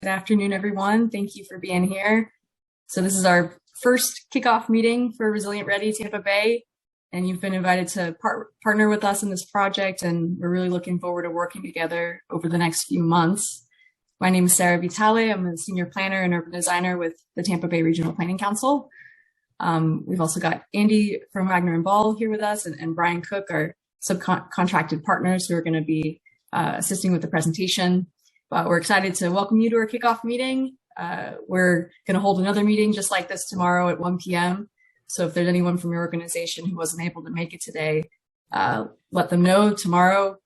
Good afternoon, everyone. Thank you for being here. So this is our first kickoff meeting for Resilient Ready Tampa Bay, and you've been invited to partner with us in this project, and we're really looking forward to working together over the next few months. My name is Sarah Vitale. I'm a senior planner and urban designer with the Tampa Bay Regional Planning Council. We've also got Andy from Wagner and Ball here with us, and Brian Cook, our subcontracted partners who are going to be assisting with the presentation. But we're excited to welcome you to our kickoff meeting. We're going to hold another meeting just like this tomorrow at 1 p.m. So if there's anyone from your organization who wasn't able to make it today, let them know tomorrow.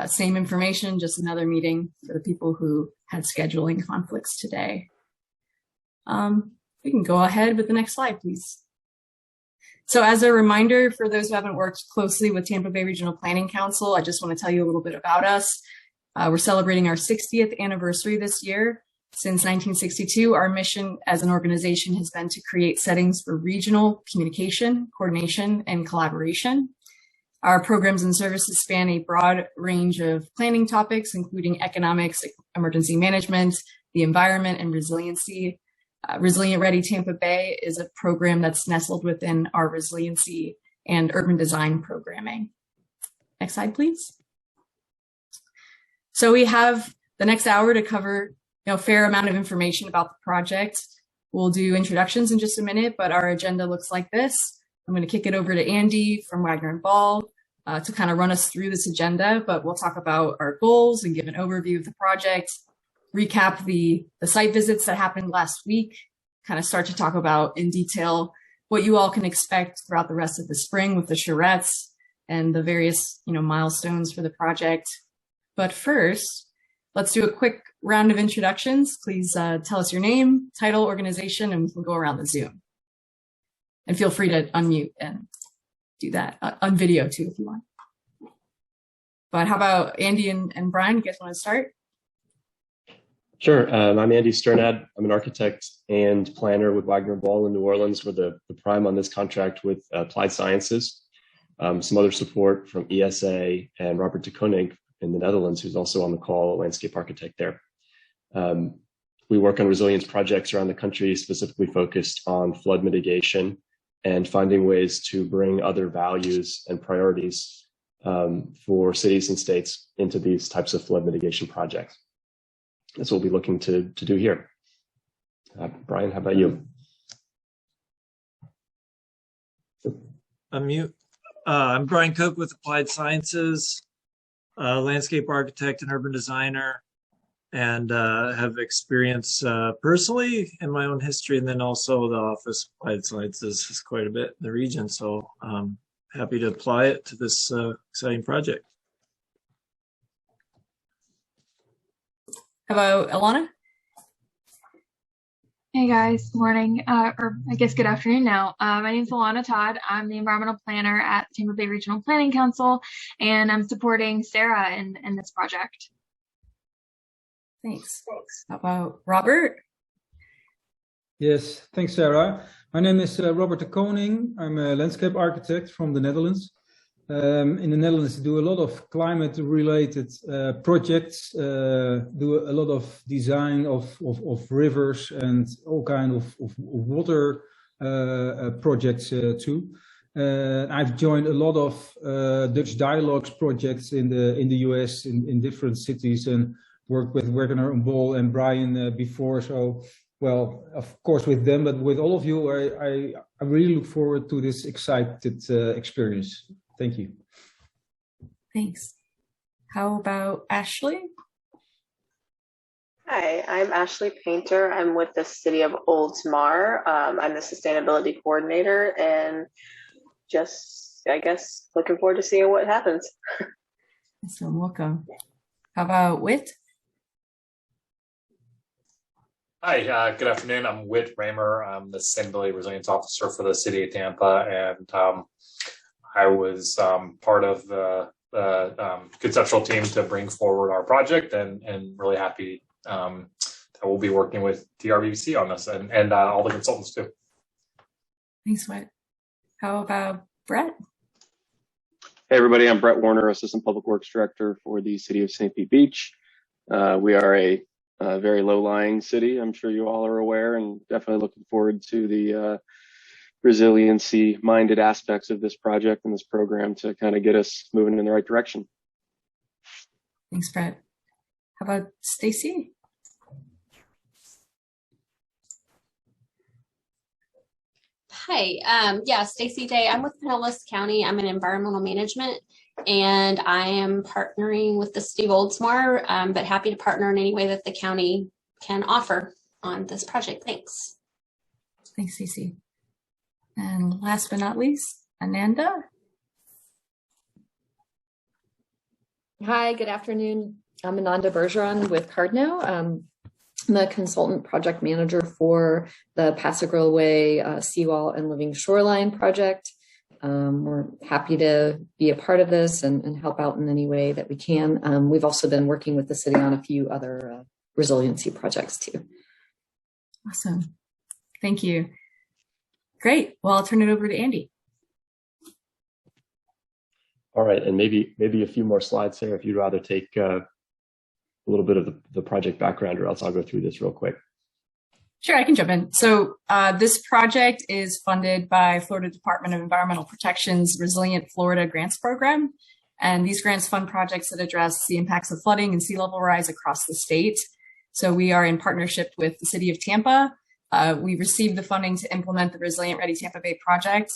Same information, just another meeting for the people who had scheduling conflicts today. We can go ahead with the next slide, please. So as a reminder, for those who haven't worked closely with Tampa Bay Regional Planning Council, I just want to tell you a little bit about us. We're celebrating our 60th anniversary this year. Since 1962, our mission as an organization has been to create settings for regional communication, coordination, and collaboration. Our programs and services span a broad range of planning topics, including economics, emergency management, the environment, and resiliency. Resilient Ready Tampa Bay is a program that's nestled within our resiliency and urban design programming. Next slide, please. So we have the next hour to cover a fair amount of information about the project. We'll do introductions in just a minute, but our agenda looks like this. I'm going to kick it over to Andy from Wagner and Ball to kind of run us through this agenda, but we'll talk about our goals and give an overview of the project, recap the site visits that happened last week, kind of start to talk about in detail what you all can expect throughout the rest of the spring with the charrettes and the various milestones for the project. But first, let's do a quick round of introductions. Please tell us your name, title, organization, and we can go around the Zoom. And feel free to unmute and do that on video too if you want. But how about Andy and Brian? You guys want to start? Sure. I'm Andy Sternad. I'm an architect and planner with Wagner and Ball in New Orleans. We're the prime on this contract with Applied Sciences. Some other support from ESA and Robert de Koning in the Netherlands, who's also on the call, a landscape architect there. We work on resilience projects around the country, specifically focused on flood mitigation and finding ways to bring other values and priorities for cities and states into these types of flood mitigation projects. That's what we'll be looking to do here. Brian, how about you? Unmute. I'm Brian Cook with Applied Sciences. Landscape architect and urban designer, and have experience personally in my own history, and then also the Office of Applied Sciences is quite a bit in the region, so I'm happy to apply it to this exciting project. How about Alana? Hey guys, morning, or I guess good afternoon now. My name is Alana Todd. I'm the environmental planner at Tampa Bay Regional Planning Council, and I'm supporting Sarah in this project. Thanks. How about Robert? Yes, thanks, Sarah. My name is Robert de Koning. I'm a landscape architect from the Netherlands. In the Netherlands, I do a lot of climate-related projects, do a lot of design of rivers and all kind of water projects too. I've joined a lot of Dutch dialogues projects in the US in different cities and worked with Wagner and Ball and Brian before. So, well, of course with them, but with all of you, I really look forward to this excited experience. Thank you. Thanks. How about Ashley? Hi, I'm Ashley Painter. I'm with the city of Oldsmar. I'm the sustainability coordinator and just, I guess, looking forward to seeing what happens. So welcome. How about Whit? Hi, good afternoon. I'm Whit Raymer. I'm the Sustainability Resilience Officer for the city of Tampa, and I was part of the conceptual team to bring forward our project, and really happy that we'll be working with TRVC on this and all the consultants too. Thanks, Whit. How about Brett? Hey everybody, I'm Brett Warner, Assistant Public Works Director for the City of St. Pete Beach. We are a a very low-lying city. I'm sure you all are aware, and definitely looking forward to the resiliency-minded aspects of this project and this program to kind of get us moving in the right direction. Thanks, Brett. How about Stacy? Hi, yeah, Stacy Day. I'm with Pinellas County. I'm in environmental management, and I am partnering with the city of Oldsmar, but happy to partner in any way that the county can offer on this project. Thanks. Thanks, Stacy. And last but not least, Ananda. Hi, good afternoon. I'm Ananda Bergeron with Cardno. I'm a consultant project manager for the Pass-A-Grille Way Seawall and Living Shoreline project. We're happy to be a part of this and help out in any way that we can. We've also been working with the city on a few other resiliency projects too. Awesome. Thank you. Great. Well, I'll turn it over to Andy. All right, and maybe a few more slides here if you'd rather take a little bit of the project background, or else I'll go through this real quick. Sure, I can jump in. So this project is funded by Florida Department of Environmental Protection's Resilient Florida Grants Program. And these grants fund projects that address the impacts of flooding and sea level rise across the state. So we are in partnership with the city of Tampa. We received the funding to implement the Resilient Ready Tampa Bay project.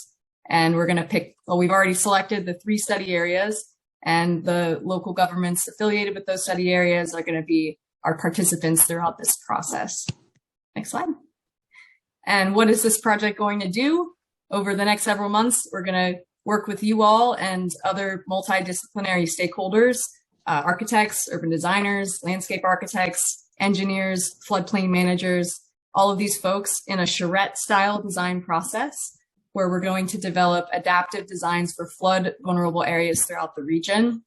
And we're going to pick, well, we've already selected the 3 study areas, and the local governments affiliated with those study areas are going to be our participants throughout this process. Next slide. And what is this project going to do? Over the next several months, we're going to work with you all and other multidisciplinary stakeholders, architects, urban designers, landscape architects, engineers, floodplain managers, all of these folks in a charrette style design process, where we're going to develop adaptive designs for flood vulnerable areas throughout the region.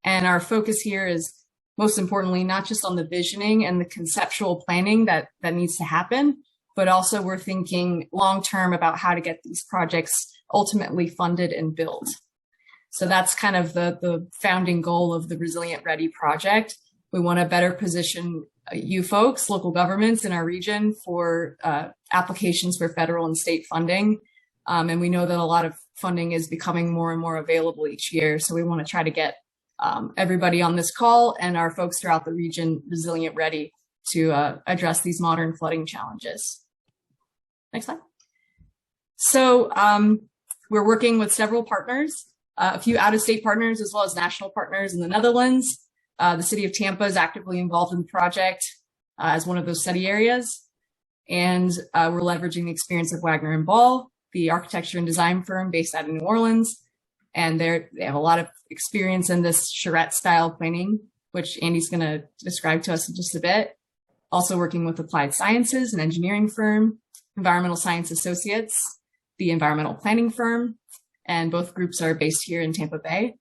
And our focus here is, most importantly, not just on the visioning and the conceptual planning that needs to happen, but also we're thinking long-term about how to get these projects ultimately funded and built. So that's kind of the founding goal of the Resilient Ready project. We want to better position you folks, local governments in our region, for applications for federal and state funding. And we know that a lot of funding is becoming more and more available each year. So we want to try to get everybody on this call and our folks throughout the region resilient ready to address these modern flooding challenges. Next slide. So we're working with several partners, a few out-of-state partners as well as national partners in the Netherlands. The city of Tampa is actively involved in the project as one of those study areas. And we're leveraging the experience of Wagner and Ball, the architecture and design firm based out of New Orleans. And they have a lot of experience in this charrette style planning, which Andy's going to describe to us in just a bit. Also working with Applied Sciences, an engineering firm, Environmental Science Associates, the environmental planning firm, and both groups are based here in Tampa Bay.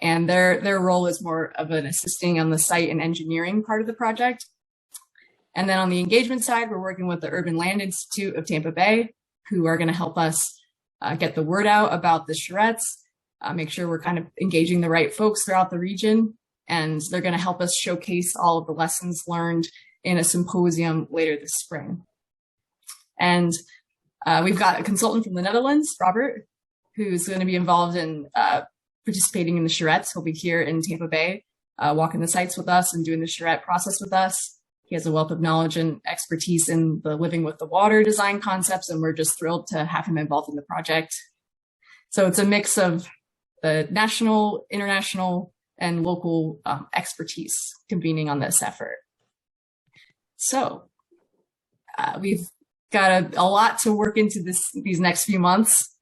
And their role is more of an assisting on the site and engineering part of the project. And then on the engagement side, we're working with the Urban Land Institute of Tampa Bay, who are going to help us get the word out about the charrettes, make sure we're kind of engaging the right folks throughout the region. And they're going to help us showcase all of the lessons learned in a symposium later this spring. And we've got a consultant from the Netherlands, Robert, who's going to be involved in participating in the charrettes. He'll be here in Tampa Bay, walking the sites with us and doing the charrette process with us. He has a wealth of knowledge and expertise in the living with the water design concepts, and we're just thrilled to have him involved in the project. So it's a mix of the national, international, and local expertise convening on this effort. So we've got a lot to work into these next few months.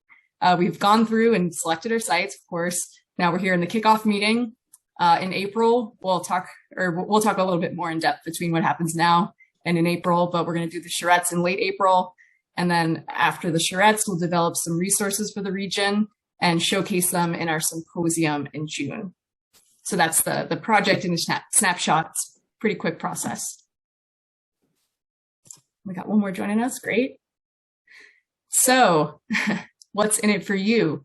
We've gone through and selected our sites, of course. Now we're here in the kickoff meeting. In April, we'll talk a little bit more in depth between what happens now and in April, but we're going to do the charrettes in late April. And then after the charrettes, we'll develop some resources for the region and showcase them in our symposium in June. So that's the project in a snapshot. It's a pretty quick process. We got one more joining us. Great. So what's in it for you?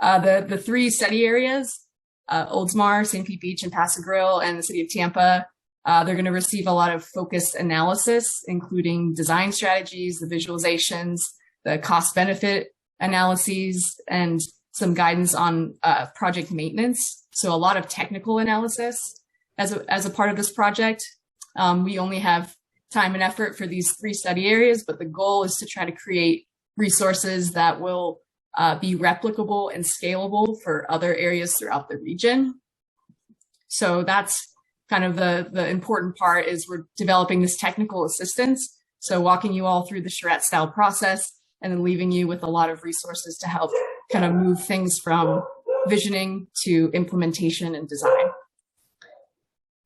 The 3 study areas, Oldsmar, St. Pete Beach, and Pass-A-Grille, and the city of Tampa, They're going to receive a lot of focused analysis, including design strategies, the visualizations, the cost benefit analyses, and some guidance on project maintenance. So a lot of technical analysis as a part of this project. We only have time and effort for these 3 study areas, but the goal is to try to create resources that will be replicable and scalable for other areas throughout the region. So that's kind of the important part, is we're developing this technical assistance. So walking you all through the Charrette style process and then leaving you with a lot of resources to help kind of move things from visioning to implementation and design.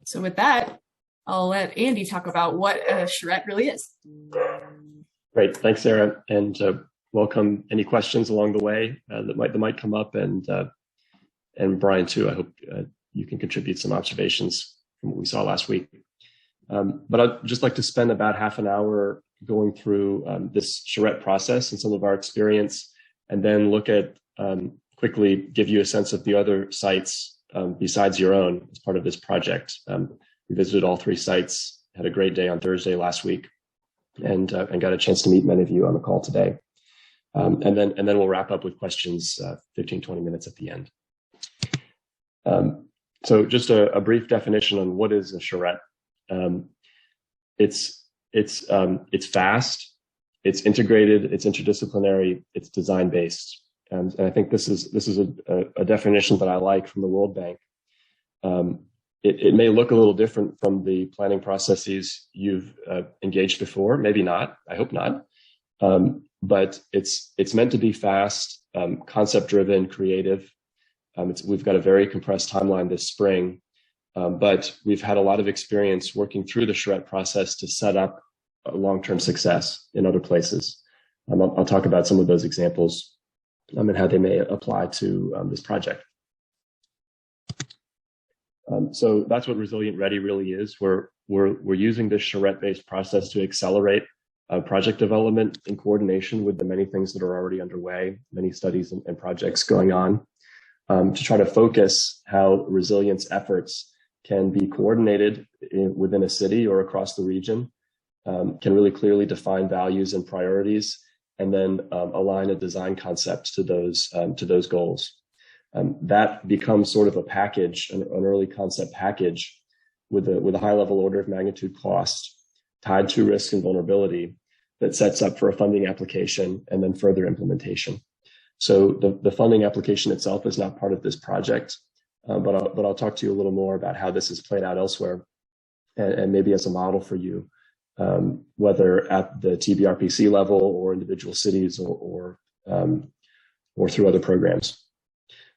So with that, I'll let Andy talk about what Charrette really is. Great, thanks, Sarah, and welcome any questions along the way that might come up, and Brian too. I hope you can contribute some observations from what we saw last week. But I'd just like to spend about half an hour going through this Charrette process and some of our experience, and then look at quickly give you a sense of the other sites besides your own as part of this project. We visited all 3 sites, had a great day on Thursday last week, and got a chance to meet many of you on the call today. And then we'll wrap up with questions 15, 20 minutes at the end. So just a brief definition on what is a Charrette. It's fast, it's integrated, it's interdisciplinary, it's design based. And I think this is a definition that I like from the World Bank. It may look a little different from the planning processes you've engaged before, maybe not, I hope not. But it's meant to be fast, concept driven, creative. We've got a very compressed timeline this spring, but we've had a lot of experience working through the Charrette process to set up a long-term success in other places. I'll talk about some of those examples and how they may apply to this project. So that's what Resilient Ready really is. We're using this Charrette-based process to accelerate project development in coordination with the many things that are already underway, many studies and projects going on, to try to focus how resilience efforts can be coordinated within a city or across the region, can really clearly define values and priorities, and then align a design concept to those goals. That becomes sort of a package, an early concept package with a high level order of magnitude cost tied to risk and vulnerability that sets up for a funding application and then further implementation. So the funding application itself is not part of this project, but I'll talk to you a little more about how this is played out elsewhere, and maybe as a model for you, whether at the TBRPC level or individual cities or through other programs.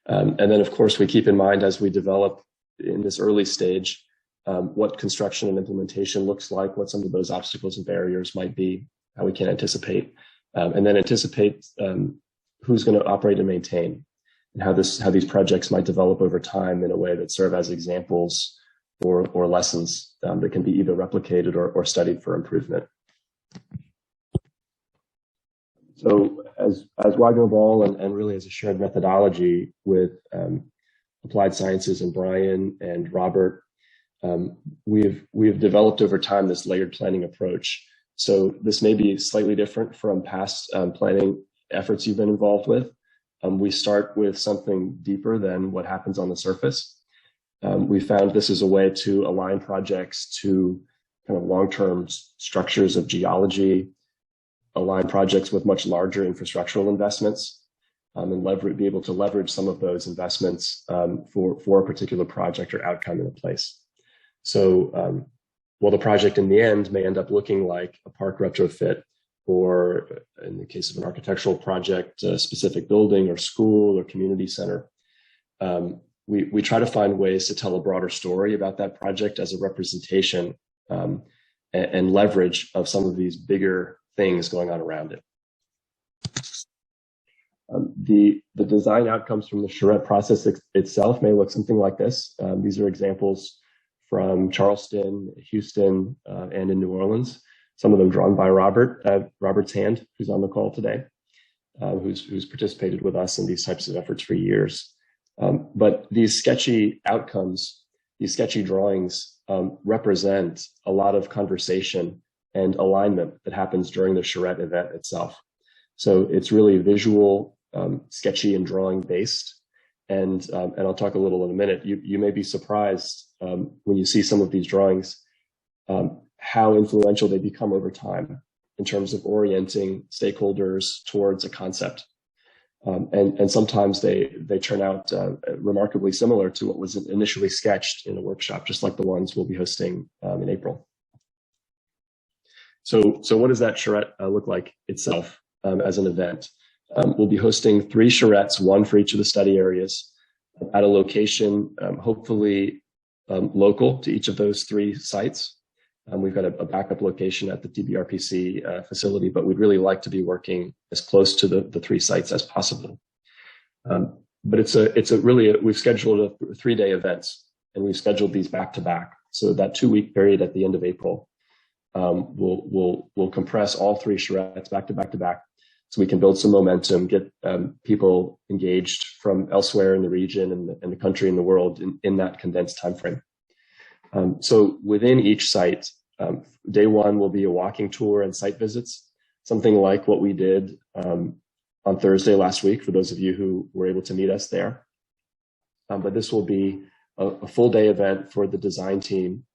And then, of course, we keep in mind as we develop in this early stage what construction and implementation looks like, what some of those obstacles and barriers might be, how we can anticipate, and then anticipate who's going to operate and maintain, and how these projects might develop over time in a way that serve as examples or lessons that can be either replicated or studied for improvement. So as Wagner Ball and really as a shared methodology with Applied Sciences and Brian and Robert, we've developed over time this layered planning approach. So this may be slightly different from past planning efforts you've been involved with. We start with something deeper than what happens on the surface. We found this is a way to align projects to kind of long-term structures of geology, align projects with much larger infrastructural investments, and be able to leverage some of those investments for a particular project or outcome in a place. So while the project in the end may end up looking like a park retrofit, or in the case of an architectural project, a specific building or school or community center, we try to find ways to tell a broader story about that project as a representation and leverage of some of these bigger things going on around it. The design outcomes from the Charrette process itself may look something like this. These are examples from Charleston, Houston, and in New Orleans. Some of them drawn by Robert's hand, who's on the call today, who's participated with us in these types of efforts for years. But these sketchy outcomes, these sketchy drawings represent a lot of conversation and alignment that happens during the Charrette event itself. So it's really visual, sketchy and drawing based. And I'll talk a little in a minute. You may be surprised when you see some of these drawings, how influential they become over time in terms of orienting stakeholders towards a concept. And sometimes they turn out remarkably similar to what was initially sketched in a workshop, just like the ones we'll be hosting in April. So what does that charrette look like itself as an event? We'll be hosting 3 charrettes, 1 for each of the study areas, at a location hopefully local to each of those 3 sites. We've got a backup location at the TBRPC facility, but we'd really like to be working as close to the 3 sites as possible. But we've scheduled a 3-day events, and we've scheduled these back to back. So that 2-week period at the end of April, we'll compress all 3 charrettes back to back to back, so we can build some momentum, get people engaged from elsewhere in the region and the country and the world in that condensed time frame. So within each site, day 1 will be a walking tour and site visits, something like what we did on Thursday last week, for those of you who were able to meet us there. But this will be a full day event for the design team,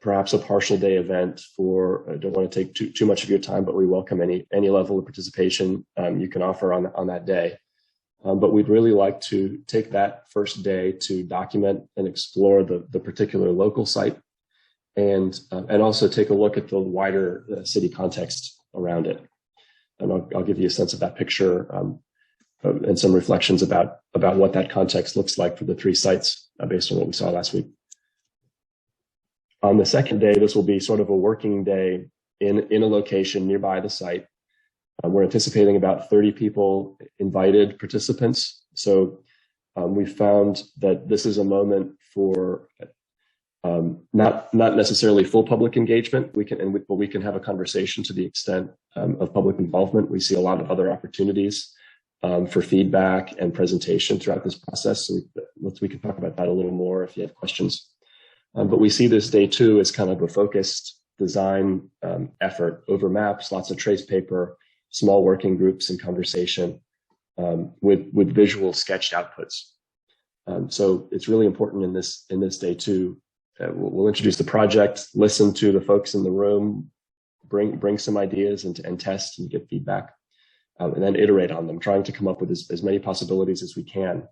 perhaps a partial day event for, I don't want to take too much of your time, but we welcome any level of participation you can offer on that day. But we'd really like to take that first day to document and explore the particular local site, and also take a look at the wider city context around it. And I'll give you a sense of that picture and some reflections about what that context looks like for the 3 sites based on what we saw last week. On the second day, this will be sort of a working day in a location nearby the site. We're anticipating about 30 people invited participants. So we found that this is a moment for not necessarily full public engagement. But we can have a conversation to the extent of public involvement. We see a lot of other opportunities for feedback and presentation throughout this process. So we can talk about that a little more if you have questions. But we see this day 2 as kind of a focused design effort over maps, lots of trace paper, small working groups and conversation with visual sketched outputs. So it's really important in this day 2. We'll introduce the project, listen to the folks in the room, bring some ideas and test and get feedback, and then iterate on them, trying to come up with as many possibilities as we can.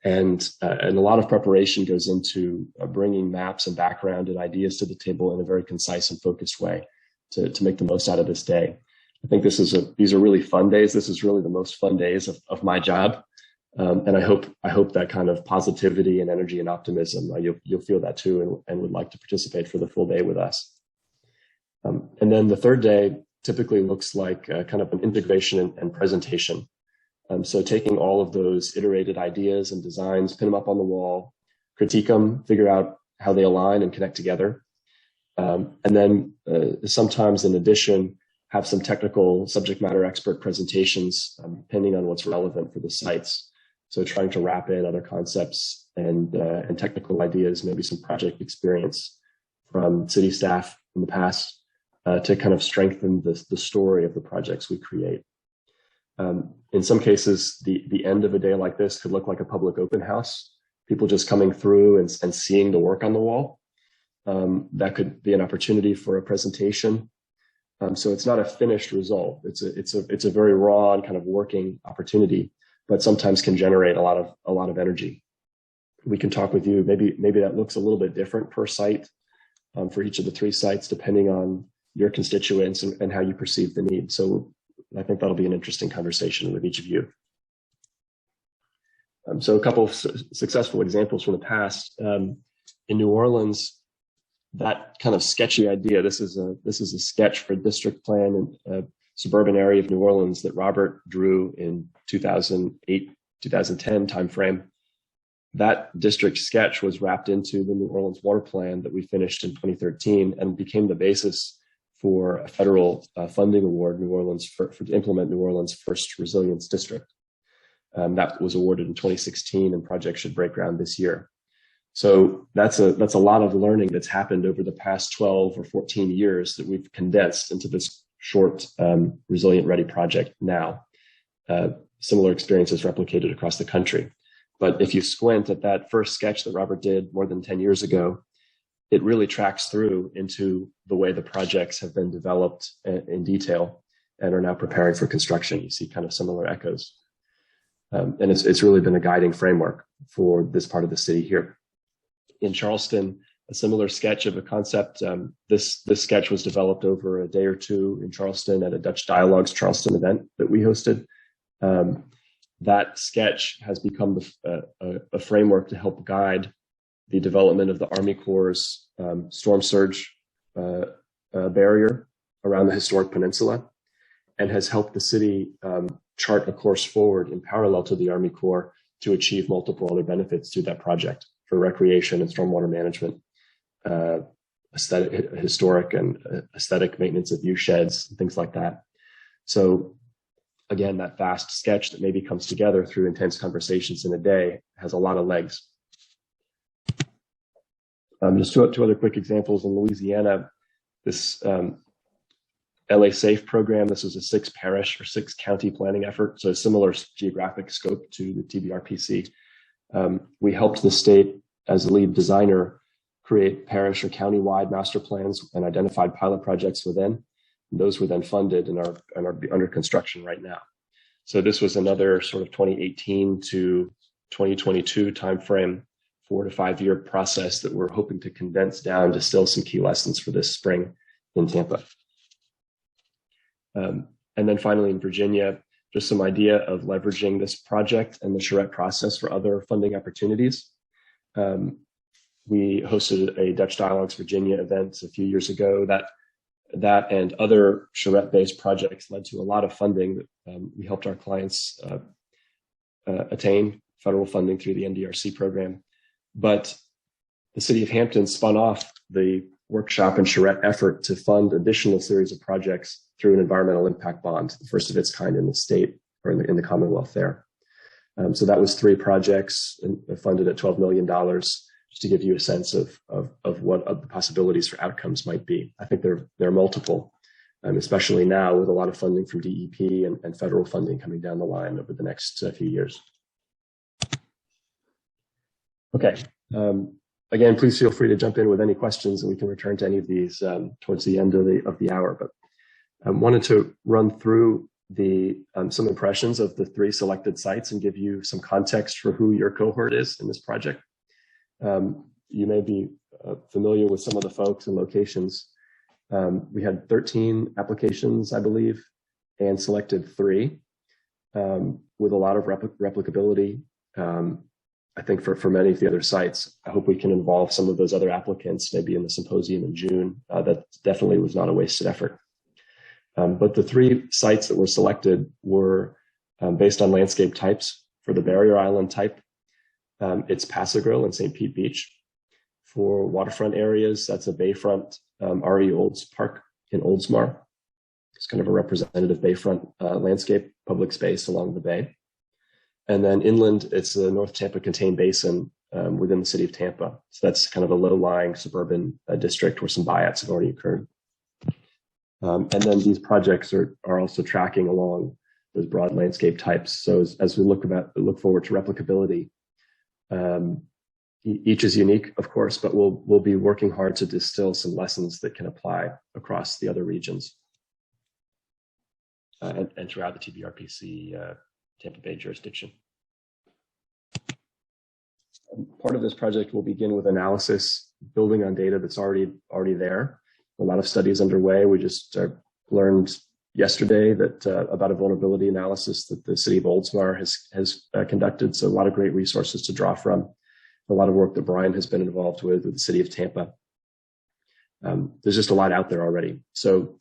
And a lot of preparation goes into bringing maps and background and ideas to the table in a very concise and focused way to make the most out of this day. I think these are really fun days. This is really the most fun days of my job. And I hope that kind of positivity and energy and optimism, you'll feel that too, and would like to participate for the full day with us. And then the third day typically looks like kind of an integration and presentation. So taking all of those iterated ideas and designs, pin them up on the wall, critique them, figure out how they align and connect together. And then sometimes in addition, have some technical subject matter expert presentations, depending on what's relevant for the sites. So trying to wrap in other concepts and technical ideas, maybe some project experience from city staff in the past to kind of strengthen the story of the projects we create. In some cases, the end of a day like this could look like a public open house, people just coming through and seeing the work on the wall. That could be an opportunity for a presentation. So it's not a finished result. It's a very raw and kind of working opportunity, but sometimes can generate a lot of energy. We can talk with you. Maybe that looks a little bit different per site for each of the 3 sites, depending on your constituents and how you perceive the need. So I think that'll be an interesting conversation with each of you. So a couple of successful examples from the past. In New Orleans, that kind of sketchy idea, this is a sketch for a district plan in a suburban area of New Orleans that Robert drew in 2008, 2010 timeframe. That district sketch was wrapped into the New Orleans water plan that we finished in 2013 and became the basis for a federal funding award New Orleans to implement New Orleans' first resilience district. That was awarded in 2016, and project should break ground this year. So that's a lot of learning that's happened over the past 12 or 14 years that we've condensed into this short Resilient Ready project now. Similar experiences replicated across the country. But if you squint at that first sketch that Robert did more than 10 years ago, it really tracks through into the way the projects have been developed in detail and are now preparing for construction. You see kind of similar echoes. And it's really been a guiding framework for this part of the city here. In Charleston, a similar sketch of a concept. This sketch was developed over a day or two in Charleston at a Dutch Dialogues Charleston event that we hosted. That sketch has become a framework to help guide the development of the Army Corps' storm surge barrier around the historic peninsula, and has helped the city chart a course forward in parallel to the Army Corps to achieve multiple other benefits to that project for recreation and stormwater management, historic and aesthetic maintenance of view sheds, and things like that. So again, that fast sketch that maybe comes together through intense conversations in a day has a lot of legs. Just two other quick examples. In Louisiana, this LA Safe program, this was a 6-parish or 6-county planning effort, so a similar geographic scope to the TBRPC. We helped the state, as a lead designer, create parish or county-wide master plans and identified pilot projects within. And those were then funded and are under construction right now. So this was another sort of 2018 to 2022 timeframe, 4 to 5 year process that we're hoping to condense down, distill some key lessons for this spring in Tampa. And then finally in Virginia, just some idea of leveraging this project and the Charrette process for other funding opportunities. We hosted a Dutch Dialogues Virginia event a few years ago. That and other Charrette-based projects led to a lot of funding. We helped our clients attain federal funding through the NDRC program. But the city of Hampton spun off the workshop and Charrette effort to fund additional series of projects through an environmental impact bond, the first of its kind in the state or in the Commonwealth there. So that was 3 projects funded at $12 million, just to give you a sense of what the possibilities for outcomes might be. I think there are multiple, especially now with a lot of funding from DEP and federal funding coming down the line over the next few years. Okay. Again, please feel free to jump in with any questions, and we can return to any of these towards the end of the hour. But I wanted to run through some impressions of the 3 selected sites and give you some context for who your cohort is in this project. You may be familiar with some of the folks and locations. We had 13 applications, I believe, and selected 3 with a lot of replicability. I think for many of the other sites, I hope we can involve some of those other applicants maybe in the symposium in June. That definitely was not a wasted effort. But the 3 sites that were selected were based on landscape types. For the barrier island type, it's Pass-A-Grille and St. Pete Beach. For waterfront areas, that's a bayfront RE Olds Park in Oldsmar. It's kind of a representative bayfront landscape public space along the bay. And then inland, it's the North Tampa Contained Basin within the city of Tampa. So that's kind of a low-lying suburban district where some buyouts have already occurred. And then these projects are also tracking along those broad landscape types. So as we look forward to replicability, each is unique, of course, but we'll be working hard to distill some lessons that can apply across the other regions and throughout the TBRPC Tampa Bay jurisdiction. Part of this project will begin with analysis, building on data that's already there. A lot of studies underway. We just learned yesterday that about a vulnerability analysis that the city of Oldsmar has conducted. So a lot of great resources to draw from. A lot of work that Brian has been involved with the city of Tampa. There's just a lot out there already. So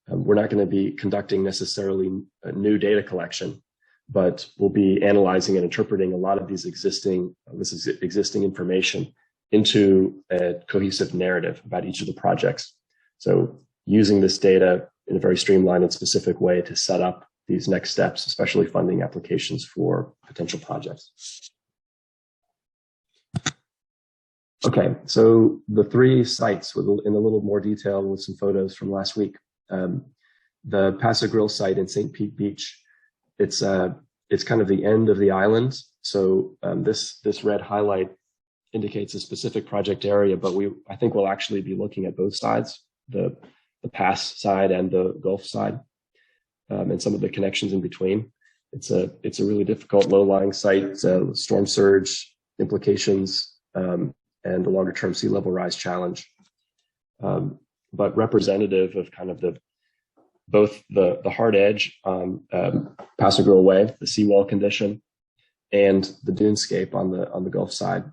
we're not going to be conducting necessarily a new data collection, but we'll be analyzing and interpreting a lot of these existing information into a cohesive narrative about each of the projects. So using this data in a very streamlined and specific way to set up these next steps, especially funding applications for potential projects. Okay, so the 3 sites in a little more detail with some photos from last week. The Pass-A-Grille site in St. Pete Beach, it's kind of the end of the island. So this red highlight indicates a specific project area, but I think we'll actually be looking at both sides, the pass side and the Gulf side, and some of the connections in between. It's a really difficult low-lying site, storm surge implications, and a longer-term sea level rise challenge, but representative of kind of both the hard edge on Pass-A-Grille Way, the seawall condition, and the dunescape on the Gulf side,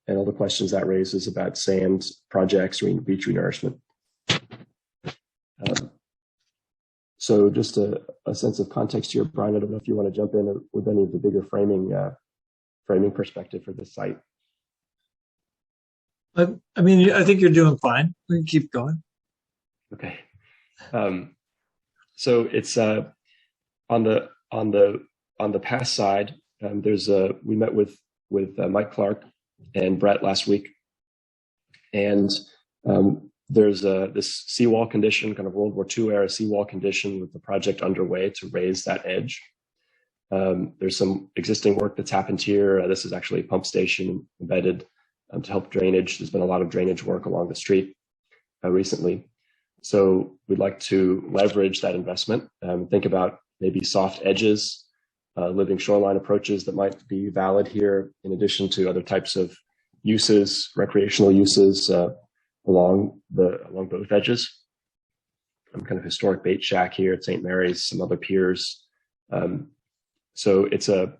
and all the questions that raises about sand projects, beach renourishment. So just a sense of context here, Brian. I don't know if you want to jump in with any of the bigger framing perspective for this site. I mean, I think you're doing fine. We can keep going. Okay. So it's on the pass side. We met with Mike Clark and Brett last week, and there's this seawall condition, kind of World War II era seawall condition, with the project underway to raise that edge. There's some existing work that's happened here. This is actually a pump station embedded to help drainage. There's been a lot of drainage work along the street recently. So we'd like to leverage that investment, think about maybe soft edges, living shoreline approaches that might be valid here, in addition to other types of uses, recreational uses along both edges. Kind of historic bait shack here at St. Mary's, some other piers. So it's a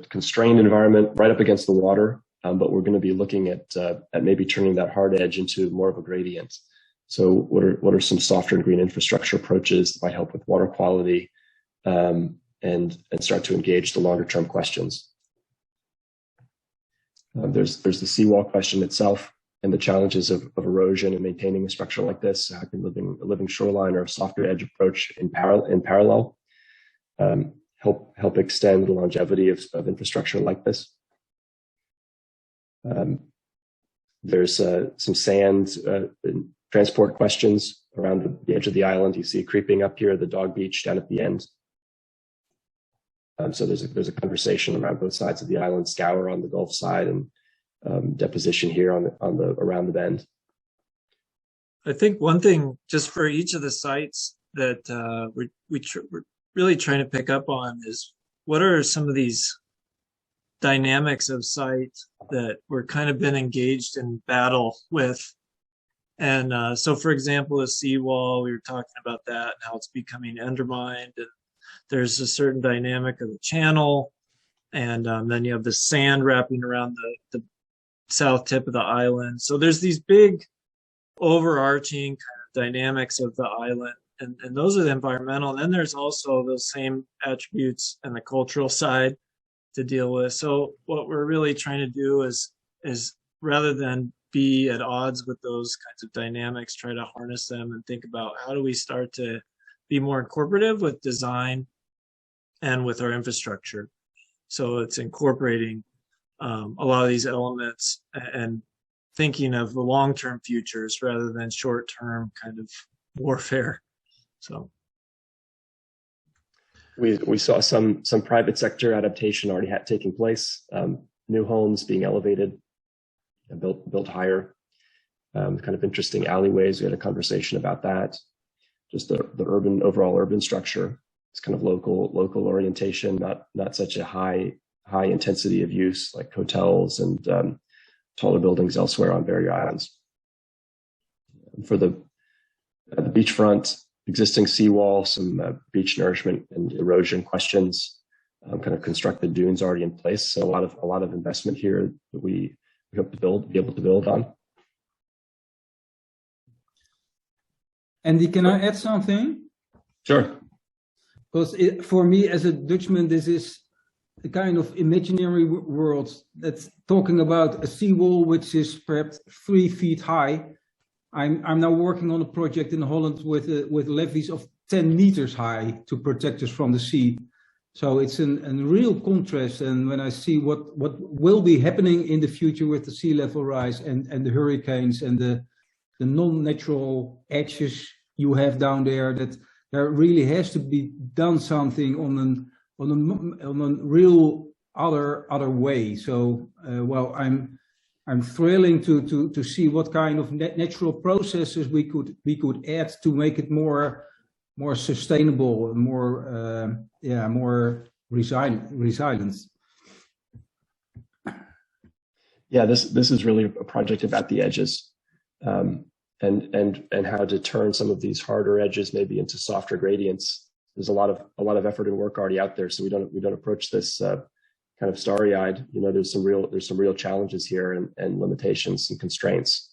constrained environment right up against the water, but we're going to be looking at maybe turning that hard edge into more of a gradient. So what are some softer and green infrastructure approaches that might help with water quality, and start to engage the longer term questions? There's the seawall question itself and the challenges of erosion and maintaining a structure like this. How can a living shoreline or a softer edge approach in parallel help extend the longevity of infrastructure like this? There's some sand transport questions around the edge of the island. You see it creeping up here, the dog beach down at the end. So there's a conversation around both sides of the island, scour on the Gulf side, and deposition here on the around the bend. I think one thing just for each of the sites that we're really trying to pick up on is what are some of these dynamics of sites that we're kind of been engaged in battle with. And so, for example, a seawall, we were talking about that and how it's becoming undermined. And there's a certain dynamic of the channel. And then you have the sand wrapping around the south tip of the island. So there's these big overarching kind of dynamics of the island. And those are the environmental. And then there's also those same attributes and the cultural side to deal with. So what we're really trying to do is rather than be at odds with those kinds of dynamics, try to harness them and think about how do we start to be more incorporative with design and with our infrastructure. So it's incorporating a lot of these elements and thinking of the long-term futures rather than short-term kind of warfare. So we saw some private sector adaptation already taking place. New homes being elevated and built higher. Kind of interesting alleyways. We had a conversation about that. Just the overall urban structure. It's kind of local orientation, not such a high intensity of use like hotels and taller buildings elsewhere on barrier islands. For the beachfront, existing seawall, some beach nourishment and erosion questions, kind of constructed dunes already in place. So a lot of investment here that we hope to be able to build on. Andy, can I add something? Sure. Because for me as a Dutchman, this is a kind of imaginary world that's talking about a seawall which is perhaps 3 feet high. I'm now working on a project in Holland with levees of 10 meters high to protect us from the sea. So it's a real contrast. And when I see what will be happening in the future with the sea level rise and the hurricanes and the non-natural edges you have down there, that there really has to be done something on a real other way. So well, I'm thrilling to see what kind of natural processes we could add to make it more sustainable, more resilient. Yeah, this is really a project about the edges, and how to turn some of these harder edges maybe into softer gradients. There's a lot of effort and work already out there, so we don't approach this kind of starry-eyed. You know, there's some real challenges here and limitations and constraints.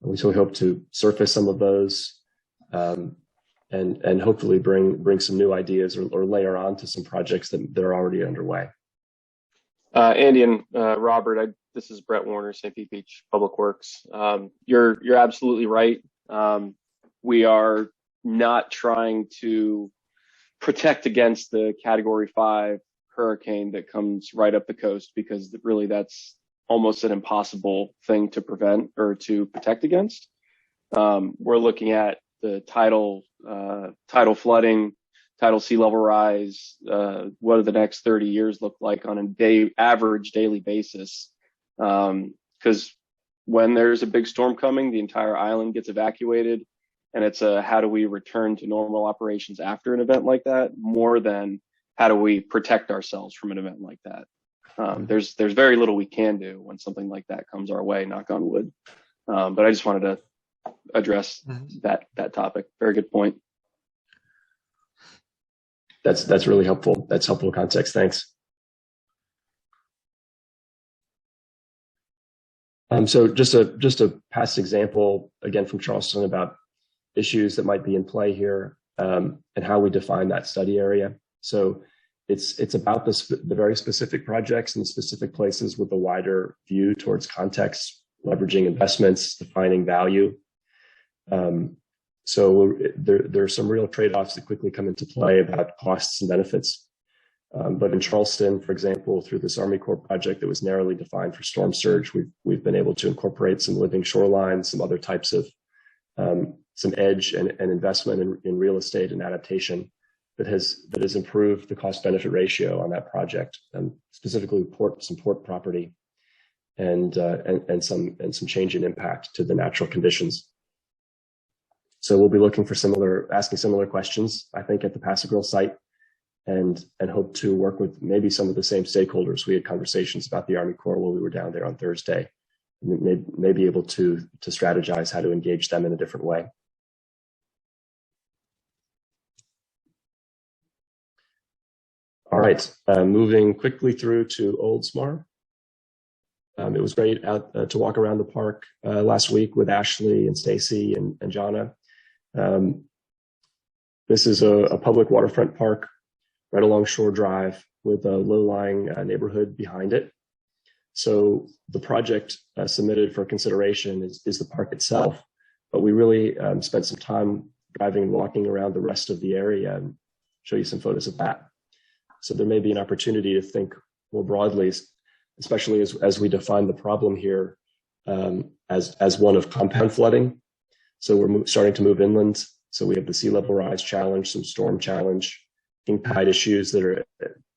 And so we hope to surface some of those, and hopefully bring some new ideas or layer on to some projects that are already underway. Andy and Robert, this is Brett Warner, St. Pete Beach Public Works. You're absolutely right. We are not trying to protect against the Category 5 hurricane that comes right up the coast, because really that's almost an impossible thing to prevent or to protect against. We're looking at the tidal flooding, tidal sea level rise. What do the next 30 years look like on a average daily basis? Because when there's a big storm coming, the entire island gets evacuated, and it's how do we return to normal operations after an event like that, more than how do we protect ourselves from an event like that. There's very little we can do when something like that comes our way, knock on wood. But I just wanted to address that topic. Very good point. That's really helpful. That's helpful context. Thanks. So just a past example again from Charleston about issues that might be in play here, and how we define that study area. So it's about the very specific projects and specific places with a wider view towards context, leveraging investments, defining value. So there are some real trade-offs that quickly come into play about costs and benefits. But in Charleston, for example, through this Army Corps project that was narrowly defined for storm surge, we've been able to incorporate some living shorelines, some other types of some edge and investment in real estate and adaptation that has improved the cost benefit ratio on that project, and specifically some port property and some change in impact to the natural conditions. So we'll be looking for asking similar questions, I think, at the Pass-A-Grille site, and hope to work with maybe some of the same stakeholders. We had conversations about the Army Corps while we were down there on Thursday, and may be able to strategize how to engage them in a different way. All right, moving quickly through to Oldsmar. It was great to walk around the park last week with Ashley and Stacy and Jonna. This is a public waterfront park right along Shore Drive with a low-lying neighborhood behind it. So the project submitted for consideration is the park itself, but we really spent some time driving and walking around the rest of the area, and show you some photos of that. So there may be an opportunity to think more broadly, especially as we define the problem here as one of compound flooding. So we're starting to move inland. So we have the sea level rise challenge, some storm challenge, king tide issues that are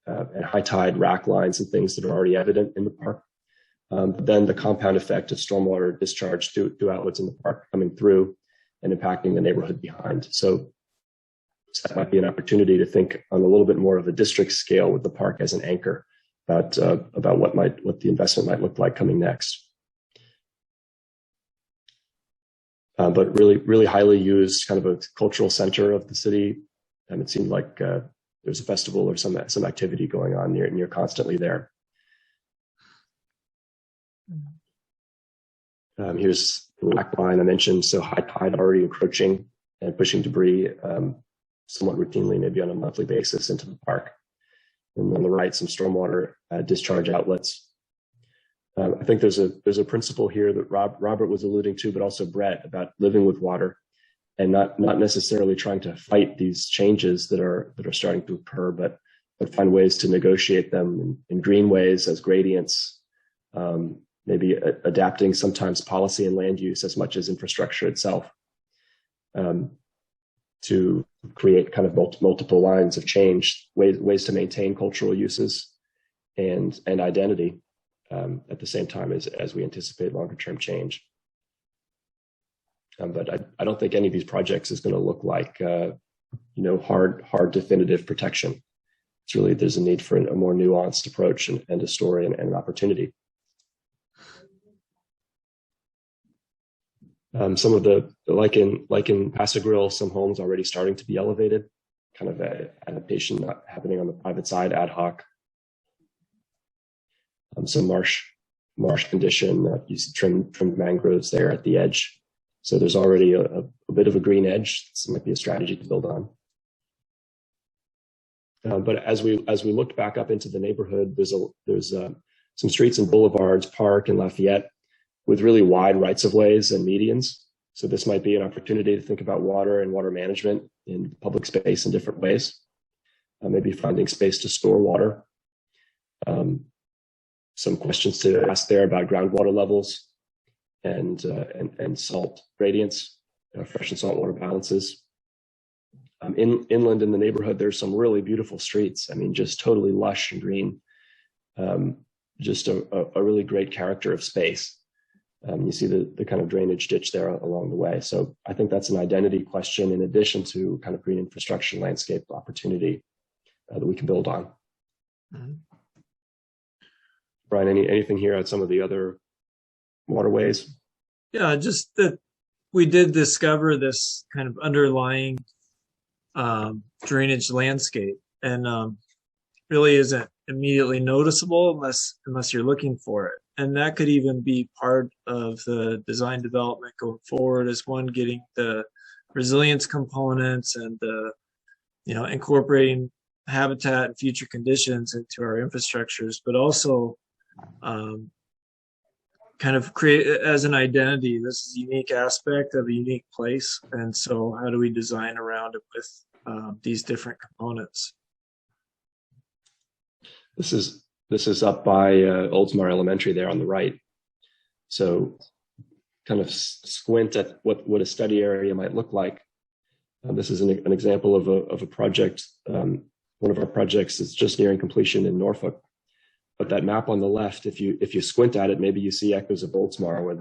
at high tide, rack lines and things that are already evident in the park. But then the compound effect of stormwater discharge to outlets in the park coming through and impacting the neighborhood behind. So that might be an opportunity to think on a little bit more of a district scale with the park as an anchor about what the investment might look like coming next. But really highly used, kind of a cultural center of the city, and it seemed like there's a festival or some activity going on near constantly there. Here's the rack line I mentioned. So high tide already encroaching and pushing debris somewhat routinely, maybe on a monthly basis, into the park. And on the right, some stormwater discharge outlets. I think there's a principle here that Robert was alluding to, but also Brett, about living with water and not necessarily trying to fight these changes that are starting to occur, but but find ways to negotiate them in green ways as gradients, maybe adapting sometimes policy and land use as much as infrastructure itself, to create kind of multiple lines of change, ways to maintain cultural uses and identity at the same time as we anticipate longer term change. But I don't think any of these projects is going to look like hard definitive protection. It's really, there's a need for a more nuanced approach and a story and an opportunity. Some of the, like in Pass-A-Grille, some homes already starting to be elevated, kind of adaptation not happening on the private side, ad hoc. Some marsh condition, you see trimmed mangroves there at the edge. So there's already a bit of a green edge. This might be a strategy to build on. But as we looked back up into the neighborhood, there's some streets and boulevards, Park and Lafayette, with really wide rights of ways and medians. So this might be an opportunity to think about water and water management in public space in different ways. Maybe finding space to store water. Some questions to ask there about groundwater levels and salt gradients, fresh and salt water balances. Inland in the neighborhood, there's some really beautiful streets. I mean, just totally lush and green. Just a really great character of space. You see the kind of drainage ditch there along the way. So I think that's an identity question in addition to kind of green infrastructure landscape opportunity that we can build on. Mm-hmm. Brian, anything here on some of the other waterways? Yeah, just that we did discover this kind of underlying drainage landscape, and really isn't immediately noticeable unless you're looking for it. And that could even be part of the design development going forward, as one, getting the resilience components and incorporating habitat and future conditions into our infrastructures, but also kind of create as an identity. This is a unique aspect of a unique place, and so how do we design around it with these different components? This is up by Oldsmar Elementary there on the right. So kind of squint at what a study area might look like. This is an example of a project. One of our projects is just nearing completion in Norfolk. But that map on the left, if you squint at it, maybe you see echoes of Oldsmar with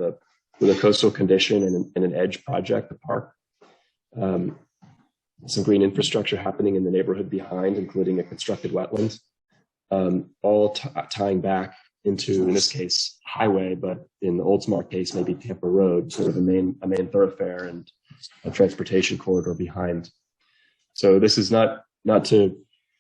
a coastal condition and an edge project, the park. Some green infrastructure happening in the neighborhood behind, including a constructed wetland. All tying back into, in this case, highway, but in the Oldsmar case, maybe Tampa Road, sort of a main thoroughfare and a transportation corridor behind. So this is not to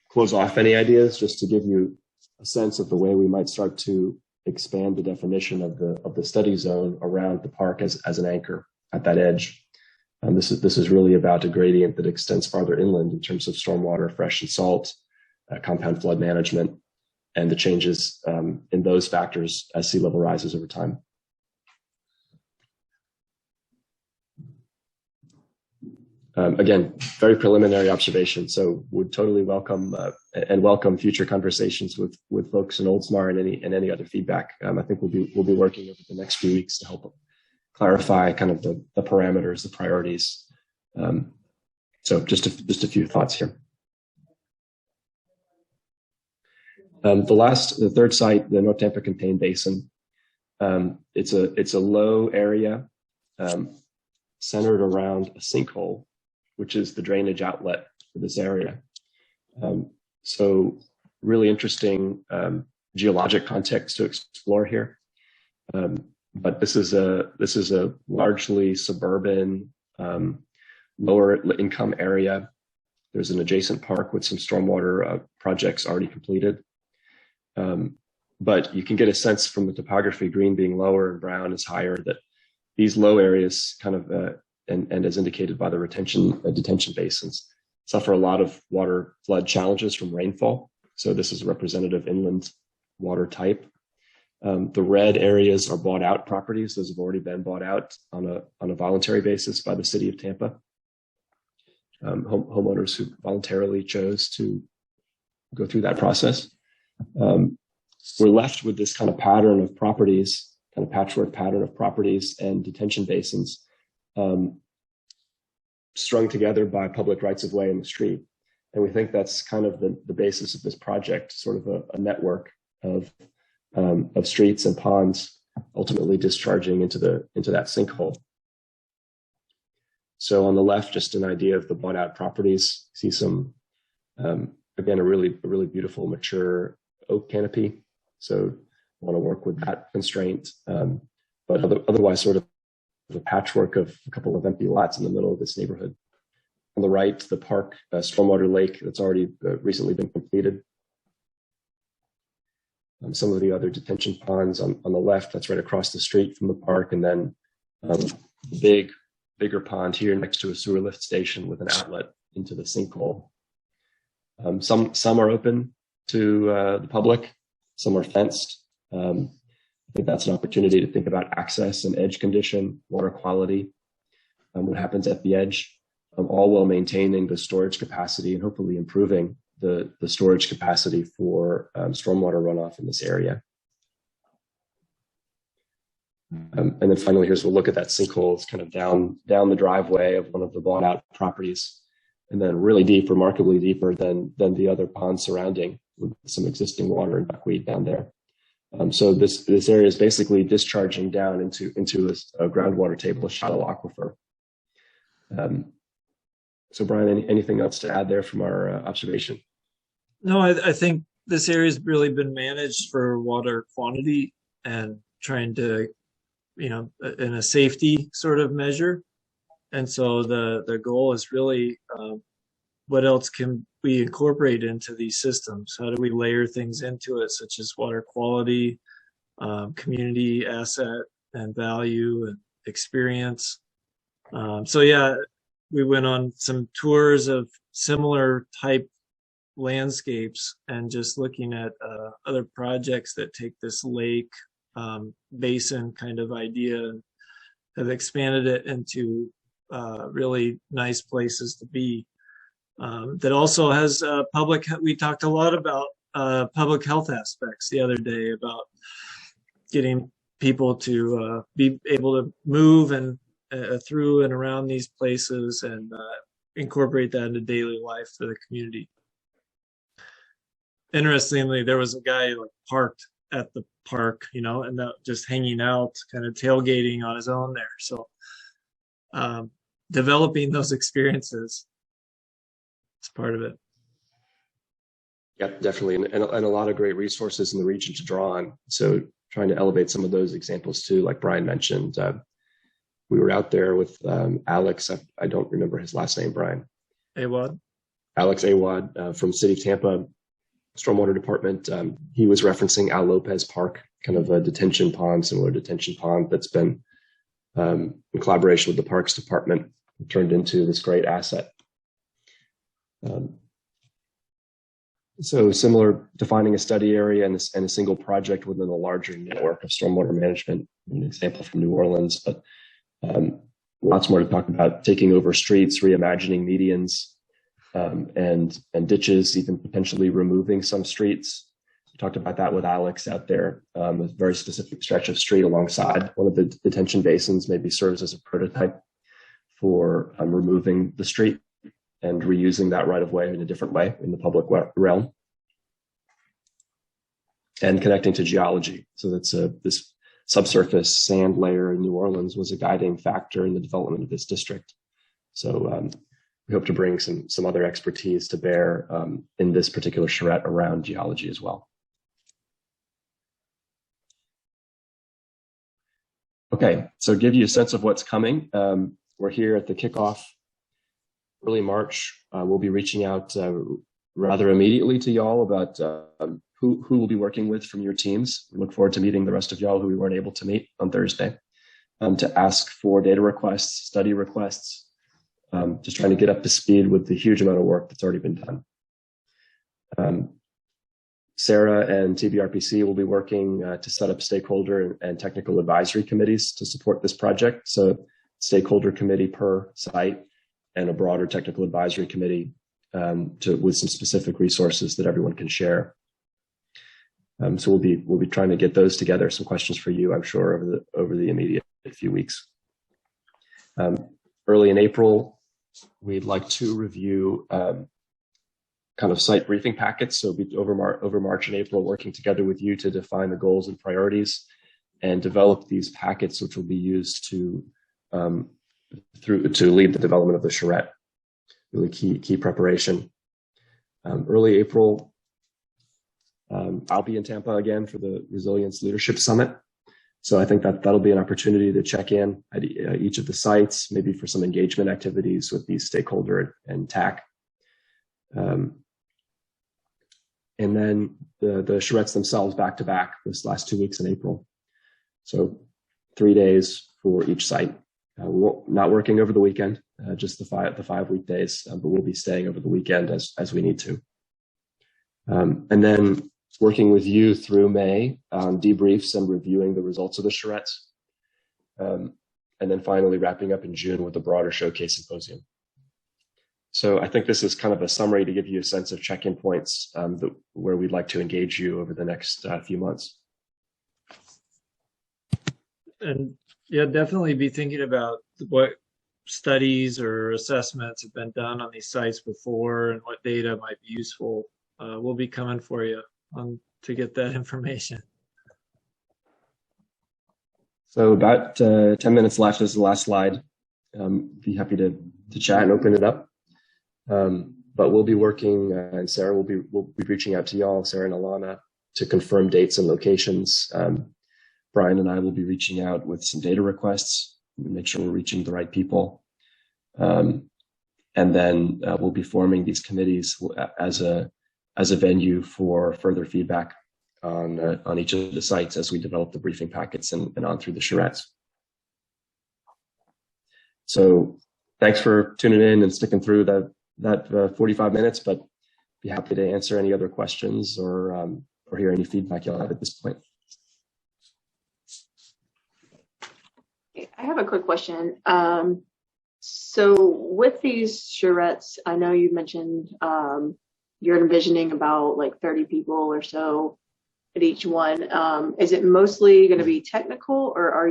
close off any ideas, just to give you a sense of the way we might start to expand the definition of the study zone around the park as an anchor at that edge. This is really about a gradient that extends farther inland in terms of stormwater, fresh and salt, compound flood management, and the changes in those factors as sea level rises over time. Again, very preliminary observation, so would totally welcome future conversations with folks in Oldsmar and any other feedback. I think we'll be working over the next few weeks to help clarify kind of the parameters, the priorities. So just a few thoughts here. The third site, the North Tampa contained basin. It's a low area centered around a sinkhole, which is the drainage outlet for this area. So really interesting geologic context to explore here. But this is a largely suburban, lower income area. There's an adjacent park with some stormwater projects already completed. But you can get a sense from the topography, green being lower and brown is higher, that these low areas kind of, and as indicated by the detention basins, suffer a lot of water flood challenges from rainfall. So this is a representative inland water type. The red areas are bought out properties. Those have already been bought out on a voluntary basis by the city of Tampa. Homeowners who voluntarily chose to go through that process. We're left with this kind of pattern of properties, kind of patchwork pattern of properties and detention basins strung together by public rights of way in the street. And we think that's kind of the basis of this project, sort of a network of streets and ponds ultimately discharging into that sinkhole. So on the left, just an idea of the bought out properties. See some, again, a really beautiful mature oak canopy. So want to work with that constraint, but otherwise sort of a patchwork of a couple of empty lots in the middle of this neighborhood. On the right, the park stormwater lake that's already recently been completed. Some of the other detention ponds on the left, that's right across the street from the park, and then bigger pond here next to a sewer lift station with an outlet into the sinkhole. Some are open to the public, some are fenced. I think that's an opportunity to think about access and edge condition, water quality, what happens at the edge, all while maintaining the storage capacity and hopefully improving the storage capacity for stormwater runoff in this area. And then finally, we'll look at that sinkhole. It's kind of down the driveway of one of the bought out properties, and then really deep, remarkably deeper than the other ponds surrounding, with some existing water and duckweed down there. So this area is basically discharging down into a groundwater table, a shallow aquifer. So Brian, anything else to add there from our observation? No, I think this area has really been managed for water quantity and trying to, in a safety sort of measure. And so the goal is really what else can we incorporate into these systems? How do we layer things into it, such as water quality, community asset and value and experience? So yeah, we went on some tours of similar type landscapes and just looking at other projects that take this lake basin kind of idea and have expanded it into really nice places to be. That also has public, we talked a lot about public health aspects the other day, about getting people to be able to move and through and around these places and incorporate that into daily life for the community. Interestingly, there was a guy parked at the park, and just hanging out, kind of tailgating on his own there. So developing those experiences is part of it. Yeah, definitely. And a lot of great resources in the region to draw on. So trying to elevate some of those examples too, like Brian mentioned. We were out there with Alex. I don't remember his last name, Brian. Awad. Alex Awad from City of Tampa Stormwater Department. He was referencing Al Lopez Park, kind of a detention pond, similar detention pond that's been in collaboration with the Parks Department turned into this great asset. So similar, defining a study area and a single project within a larger network of stormwater management, an example from New Orleans, but lots more to talk about: taking over streets, reimagining medians, and ditches, even potentially removing some streets. We talked about that with Alex out there. A very specific stretch of street alongside one of the detention basins maybe serves as a prototype for removing the street and reusing that right of way in a different way in the public realm. And connecting to geology. So that's this subsurface sand layer in New Orleans was a guiding factor in the development of this district. So we hope to bring some other expertise to bear in this particular charrette around geology as well. Okay, so to give you a sense of what's coming, we're here at the kickoff early March. We'll be reaching out rather immediately to y'all about who we'll be working with from your teams. We look forward to meeting the rest of y'all who we weren't able to meet on Thursday, to ask for data requests, study requests, just trying to get up to speed with the huge amount of work that's already been done. Sarah and TBRPC will be working to set up stakeholder and technical advisory committees to support this project. So stakeholder committee per site and a broader technical advisory committee with some specific resources that everyone can share. So we'll be trying to get those together. Some questions for you, I'm sure, over the immediate few weeks. Early in April, we'd like to review kind of site briefing packets. So over March and April, working together with you to define the goals and priorities and develop these packets, which will be used to lead the development of the charrette. Really key preparation. Early April, I'll be in Tampa again for the Resilience Leadership Summit. So I think that'll be an opportunity to check in at each of the sites, maybe for some engagement activities with the stakeholder and TAC. And then the charrettes themselves back to back this last 2 weeks in April. So 3 days for each site. We're not working over the weekend, just the 5 weekdays, but we'll be staying over the weekend as we need to. And then working with you through May on debriefs and reviewing the results of the charrettes. And then finally wrapping up in June with a broader showcase symposium. So I think this is kind of a summary to give you a sense of check-in points where we'd like to engage you over the next few months. And yeah, definitely be thinking about what studies or assessments have been done on these sites before and what data might be useful. We'll be coming for you to get that information. So about 10 minutes left is the last slide. Be happy to chat and open it up. But we'll be working, and Sarah will be reaching out to y'all, Sarah and Alana, to confirm dates and locations. Brian and I will be reaching out with some data requests, make sure we're reaching the right people. And then we'll be forming these committees as a venue for further feedback on each of the sites as we develop the briefing packets and on through the charrettes. So thanks for tuning in and sticking through that 45 minutes, but be happy to answer any other questions or hear any feedback you'll have at this point. I have a quick question. So with these charrettes, I know you mentioned you're envisioning about like 30 people or so at each one. Is it mostly going to be technical, or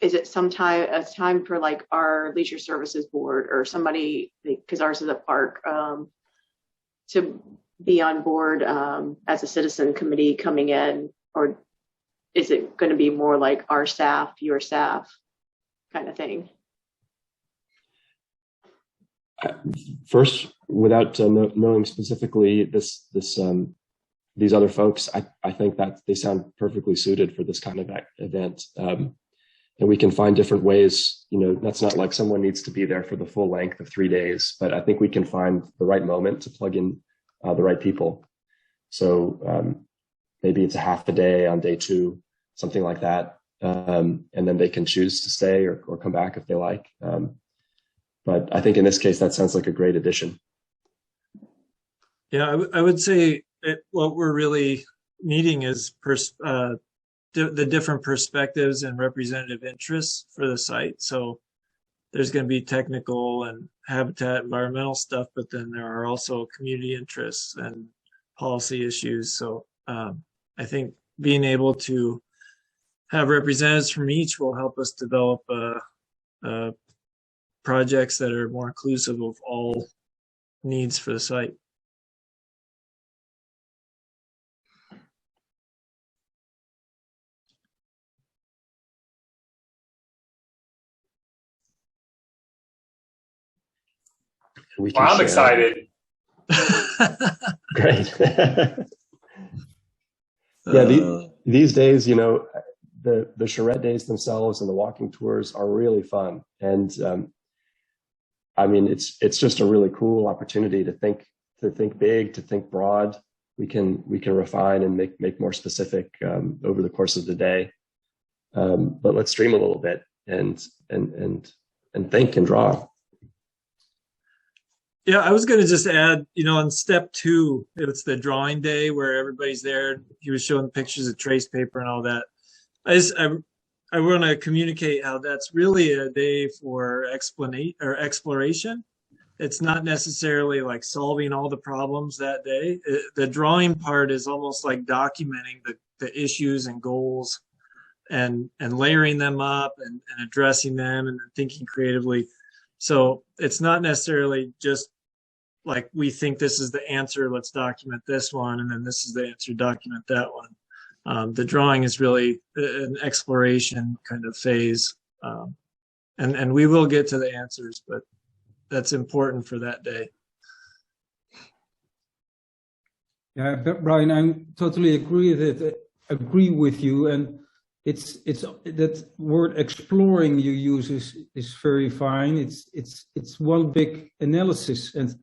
is it a time for like our leisure services board or somebody, because ours is a park, to be on board as a citizen committee coming in, or is it going to be more like our staff, your staff kind of thing? First, without knowing specifically these other folks, I think that they sound perfectly suited for this kind of event. And we can find different ways, that's not like someone needs to be there for the full length of 3 days, but I think we can find the right moment to plug in the right people. So maybe it's a half a day on day 2, something like that. And then they can choose to stay or come back if they like. But I think in this case, that sounds like a great addition. Yeah, I would say what we're really needing is the different perspectives and representative interests for the site. So there's going to be technical and habitat environmental stuff, but then there are also community interests and policy issues. So I think being able to have representatives from each will help us develop projects that are more inclusive of all needs for the site. Well, I'm excited. Great. Yeah, these days, the charrette days themselves and the walking tours are really fun. And I mean, it's just a really cool opportunity to think big, to think broad. We can refine and make more specific over the course of the day. But let's dream a little bit and think and draw. Yeah, I was going to just add, on step 2, it's the drawing day where everybody's there. He was showing pictures of trace paper and all that. I want to communicate how that's really a day for exploration it's not necessarily like solving all the problems that day. The drawing part is almost like documenting the issues and goals and layering them up and addressing them and thinking creatively. So it's not necessarily just like we think this is the answer, let's document this one, and then this is the answer, document that one. The drawing is really an exploration kind of phase. And we will get to the answers, but that's important for that day. Yeah, Brian, I totally agree with you. And it's that word exploring you use is very fine. It's one big analysis, and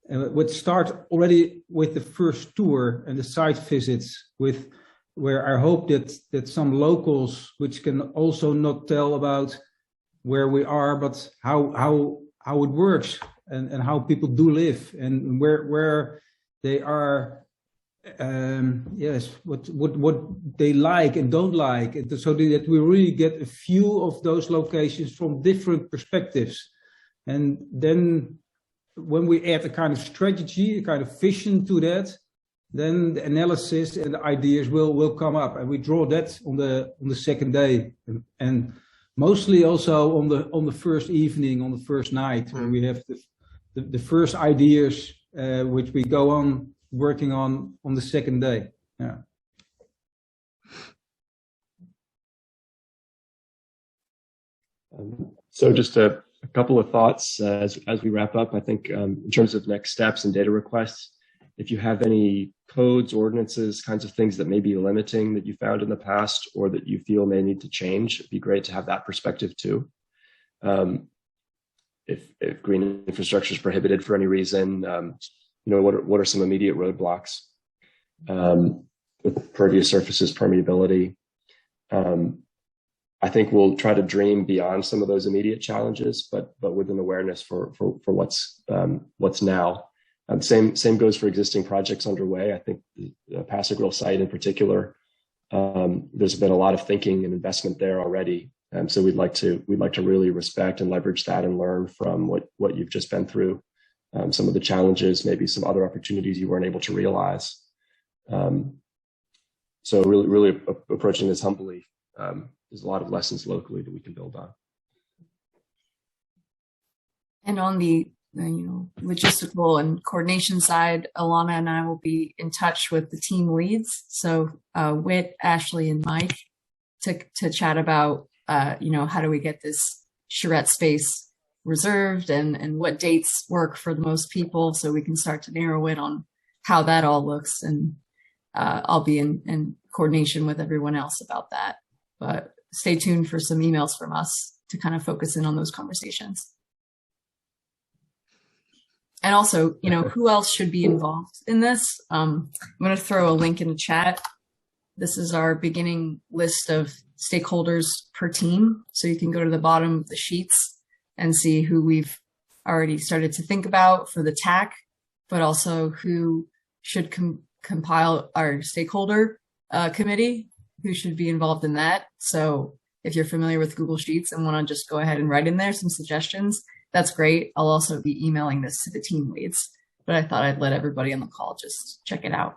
would start already with the first tour and the site visits, where I hope that some locals, which can also not tell about where we are, but how it works and how people do live and where they are, yes, what they like and don't like, and so that we really get a view of those locations from different perspectives. And then when we add a kind of strategy, a kind of vision to that, then the analysis and the ideas will come up, and we draw that on the second day, and mostly also on the first evening, on the first night, where we have the first ideas, which we go on working on the second day. Yeah. So just a couple of thoughts as we wrap up. I think in terms of next steps and data requests, if you have any codes, ordinances, kinds of things that may be limiting that you found in the past or that you feel may need to change, it'd be great to have that perspective too. If green infrastructure is prohibited for any reason, what are some immediate roadblocks? With pervious surfaces, permeability. I think we'll try to dream beyond some of those immediate challenges, but with an awareness for what's now. Same goes for existing projects underway. I think the Pass-A-Grille site in particular, there's been a lot of thinking and investment there already. So we'd like to really respect and leverage that and learn from what you've just been through. Some of the challenges, maybe some other opportunities you weren't able to realize. So really approaching this humbly. There's a lot of lessons locally that we can build on. And on the logistical and coordination side, Alana and I will be in touch with the team leads. So Whit, Ashley, and Mike to chat about how do we get this charrette space reserved and what dates work for the most people, so we can start to narrow it on how that all looks. And I'll be in coordination with everyone else about that. But stay tuned for some emails from us to kind of focus in on those conversations. And also, who else should be involved in this? I'm going to throw a link in the chat. This is our beginning list of stakeholders per team. So you can go to the bottom of the sheets and see who we've already started to think about for the TAC, but also who should compile our stakeholder committee, who should be involved in that. So if you're familiar with Google Sheets and want to just go ahead and write in there some suggestions, that's great. I'll also be emailing this to the team leads, but I thought I'd let everybody on the call just check it out.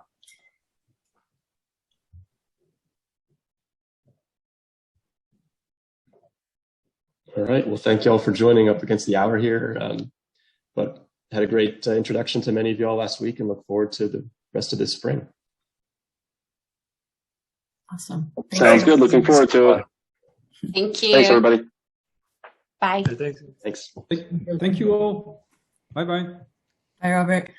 All right. Well, thank you all for joining up against the hour here. But had a great introduction to many of you all last week and look forward to the rest of this spring. Awesome. Sounds good. Looking forward to it. Thank you. Thanks, everybody. Bye. Thanks. Thanks. Thank you all. Bye-bye. Bye, Robert.